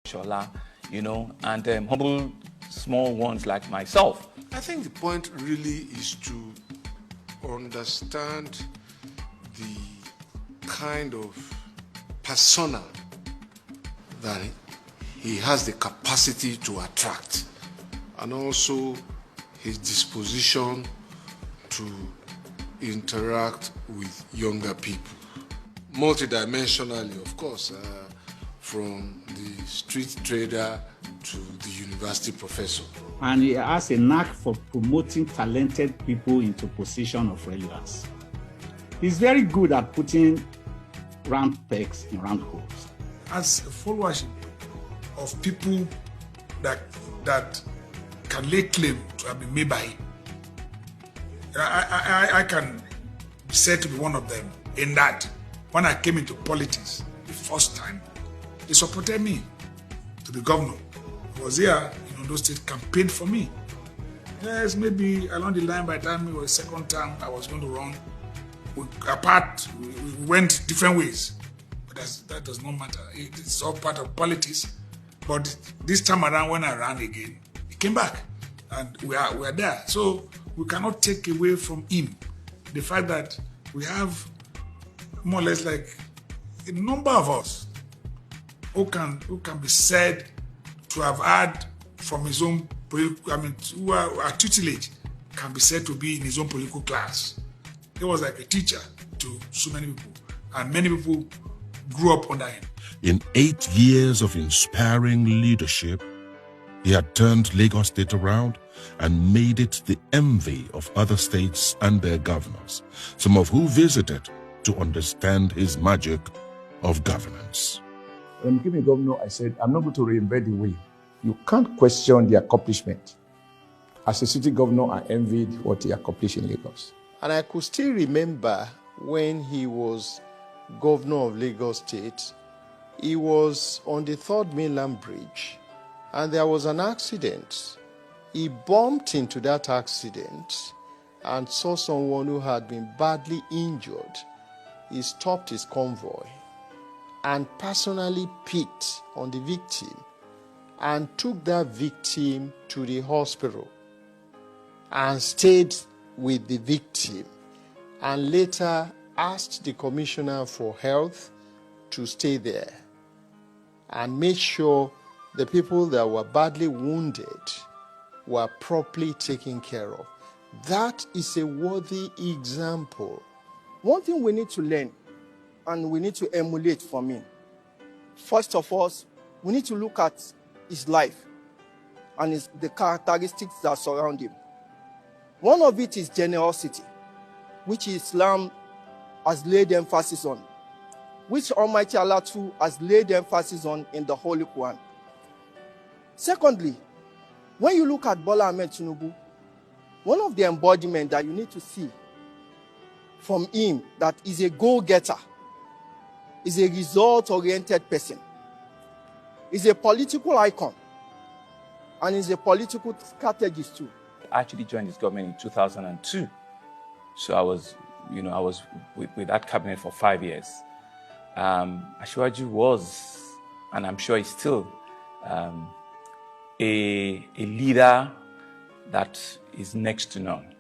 Shola, and humble small ones like myself. I think the point really is to understand the kind of persona that he has the capacity to attract, and also his disposition to interact with younger people. Multidimensionally, of course, from the street trader to the university professor. And he has a knack for promoting talented people into position of relevance. He's very good at putting round pegs in round holes. As a followership of people that can lay claim to have been made by him, I can be said to be one of them, in that when I came into politics the first time, they supported me to be governor. I was here in Ondo State, campaigned for me. Yes, maybe along the line, by the time it was second term I was going to run, we went different ways. But that does not matter. It's all part of politics. But this time around, when I ran again, he came back, and we are there. So we cannot take away from him the fact that we have more or less like a number of us who can be said to have had from his own political, who are tutelage, can be said to be in his own political class. He was like a teacher to so many people, and many people grew up under him. In 8 years of inspiring leadership, he had turned Lagos State around and made it the envy of other states and their governors, some of who visited to understand his magic of governance. When he became a governor, I said, I'm not going to reinvent the wheel. You can't question the accomplishment. As a city governor, I envied what he accomplished in Lagos. And I could still remember when he was governor of Lagos State, he was on the 3rd Mainland Bridge, and there was an accident. He bumped into that accident and saw someone who had been badly injured. He stopped his convoy and personally picked on the victim and took that victim to the hospital and stayed with the victim, and later asked the Commissioner for Health to stay there and make sure the people that were badly wounded were properly taken care of. That is a worthy example. One thing we need to learn and we need to emulate from him, first of all, we need to look at his life and the characteristics that surround him. One of it is generosity, which Islam has laid emphasis on, which Almighty Allah too has laid emphasis on in the Holy Quran. Secondly, when you look at Bola Ahmed Tinubu, one of the embodiments that you need to see from him that is a go-getter, is a result-oriented person, is a political icon, and is a political strategist too. I actually joined this government in 2002. So I was with that cabinet for 5 years. Asiwaju was, and I'm sure he's still, a leader that is next to none.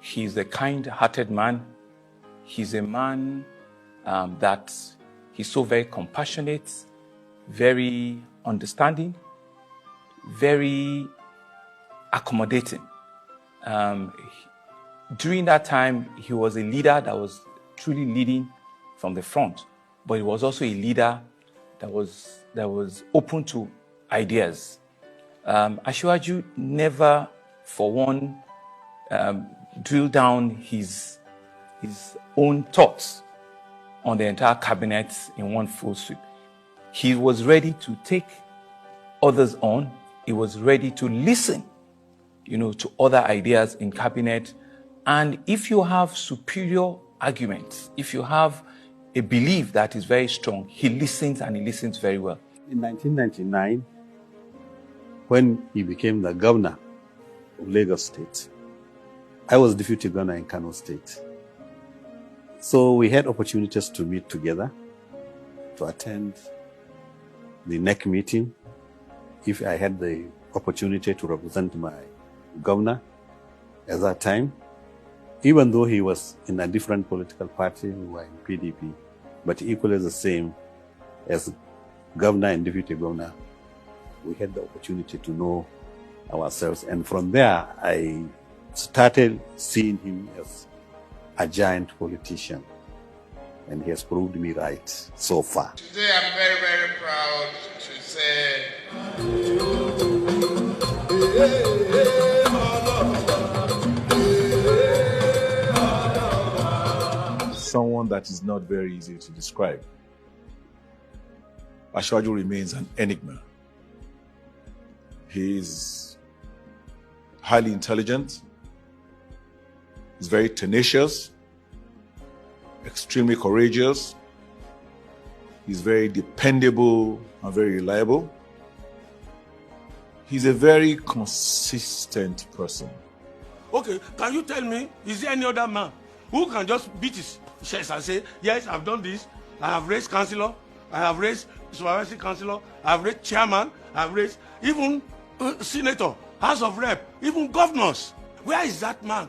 He's a kind-hearted man. He's a man that he's so very compassionate, very understanding, very accommodating. During that time, he was a leader that was truly leading from the front, but he was also a leader that was open to ideas. Asiwaju never, for one, drilled down his own thoughts on the entire cabinet in one full sweep. He was ready to take others on. He was ready to listen, to other ideas in cabinet. And if you have superior arguments, if you have a belief that is very strong, he listens, and he listens very well. In 1999, when he became the governor of Lagos State, I was deputy governor in Kano State. So we had opportunities to meet together, to attend the NEC meeting, if I had the opportunity to represent my governor at that time, even though he was in a different political party, we were in PDP, but equally the same as governor and deputy governor, we had the opportunity to know ourselves. And from there, I started seeing him as a giant politician. And he has proved me right so far. Today I'm very, very proud to say someone that is not very easy to describe. Asiwaju remains an enigma. He is highly intelligent, he's very tenacious, extremely courageous, he's very dependable and very reliable. He's a very consistent person. Okay, can you tell me, is there any other man who can just beat his chest and say, yes, I've done this, I have raised councillor, I have raised supervisory councillor, I have raised chairman, I have raised even senator, house of rep, even governors. Where is that man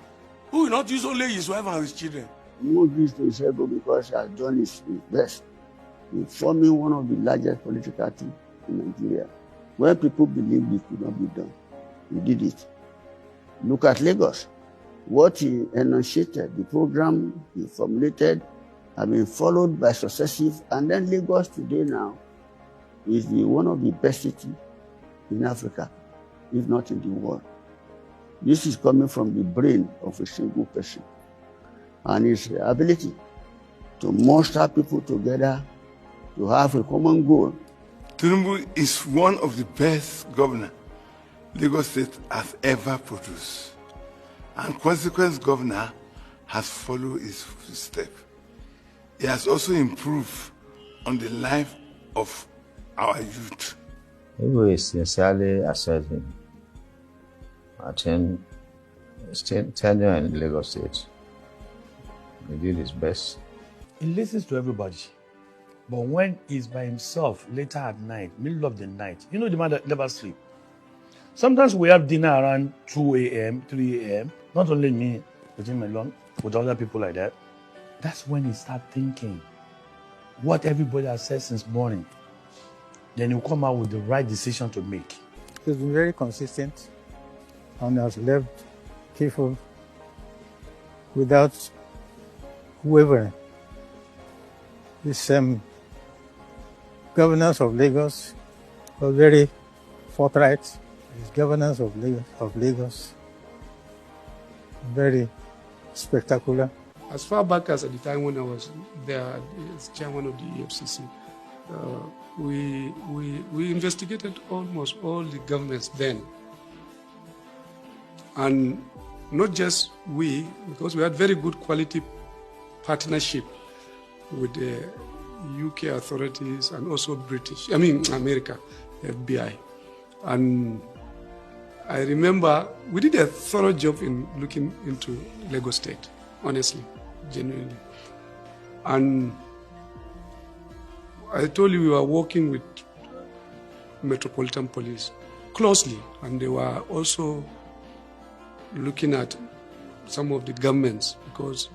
who will not use only his wife and his children? He moved this to Isego because he has done his best in forming one of the largest political teams in Nigeria. When people believed it could not be done, he did it. Look at Lagos. What he enunciated, the program he formulated, have been followed by successive, and then Lagos today now is one of the best cities in Africa, if not in the world. This is coming from the brain of a single person and his ability to muster people together to have a common goal. Tinubu is one of the best governors Lagos State has ever produced. And consequent governor has followed his footsteps. He has also improved on the life of our youth. We sincerely assess him. I think his tenure in Lagos State, he did his best. He listens to everybody. But when he's by himself, later at night, middle of the night, you know the man that never sleeps. Sometimes we have dinner around 2 a.m., 3 a.m., not only me, with him alone, with other people like that. That's when he starts thinking what everybody has said since morning. Then he'll come out with the right decision to make. He's been very consistent and has left people without wavering. These governors of Lagos were very forthright. His governance of Lagos, very spectacular. As far back as at the time when I was there as chairman of the EFCC, we investigated almost all the governments then. And not just we, because we had very good quality partnership with the UK authorities and also America, FBI. And I remember we did a thorough job in looking into Lagos State, honestly, genuinely. And I told you we were working with Metropolitan Police closely, and they were also looking at some of the governments because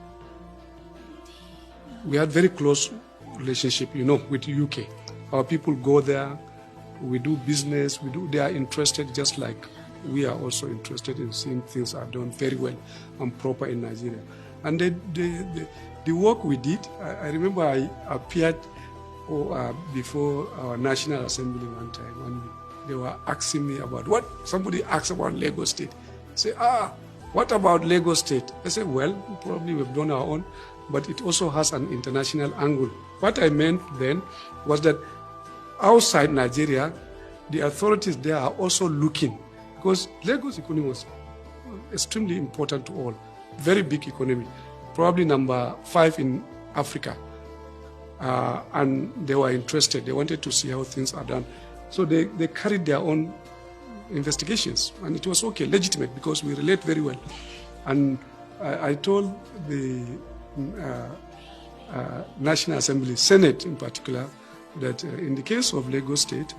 we had very close relationship, with the UK. Our people go there, we do business, they are interested just like we are also interested in seeing things are done very well and proper in Nigeria. And the work we did, I remember I appeared before our National Assembly one time, and they were asking me about somebody asked about Lagos State. Say, what about Lagos State? I said, well, probably we've done our own, but it also has an international angle. What I meant then was that outside Nigeria, the authorities there are also looking, because Lagos economy was extremely important to all, very big economy, probably number 5 in Africa. And they were interested, they wanted to see how things are done. So they carried their own investigations, and it was okay, legitimate, because we relate very well. And I told the National Assembly, Senate in particular, that in the case of Lagos State,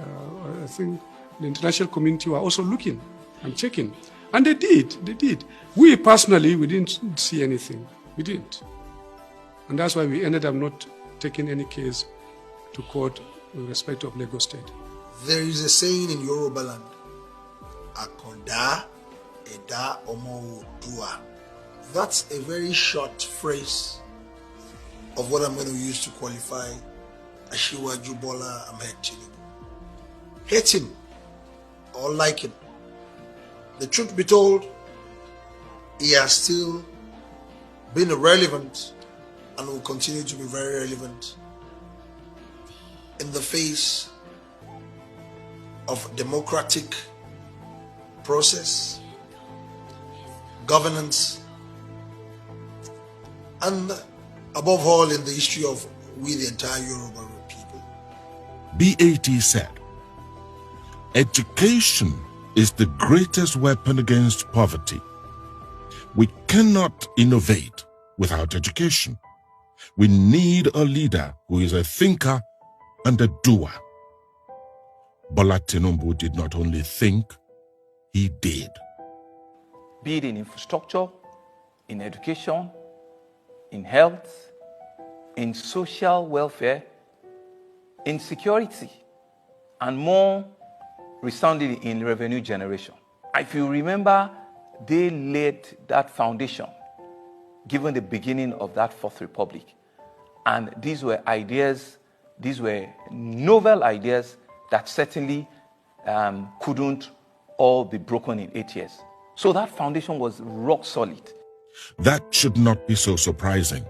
I think the international community were also looking and checking. And they did. We personally, we didn't see anything. We didn't. And that's why we ended up not taking any case to court with respect of Lagos State. There is a saying in Yoruba land, Akonda Eda Omo Dua. That's a very short phrase of what I'm going to use to qualify Asiwaju Bola Ahmed Tinubu. Hate him or like him. The truth be told, he has still been relevant and will continue to be very relevant in the face of democratic process, governance, and above all in the history of we the entire Yoruba people. BAT said, education is the greatest weapon against poverty. We cannot innovate without education. We need a leader who is a thinker and a doer. Bola Tinubu did not only think, he did. Be it in infrastructure, in education, in health, in social welfare, in security, and more resoundingly in revenue generation. If you remember, they laid that foundation given the beginning of that Fourth Republic. And these were ideas, these were novel ideas that certainly couldn't all be broken in 8 years. So that foundation was rock solid. That should not be so surprising.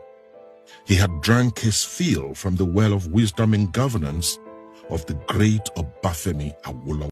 He had drank his fill from the well of wisdom and governance of the great Obafemi Awolowo.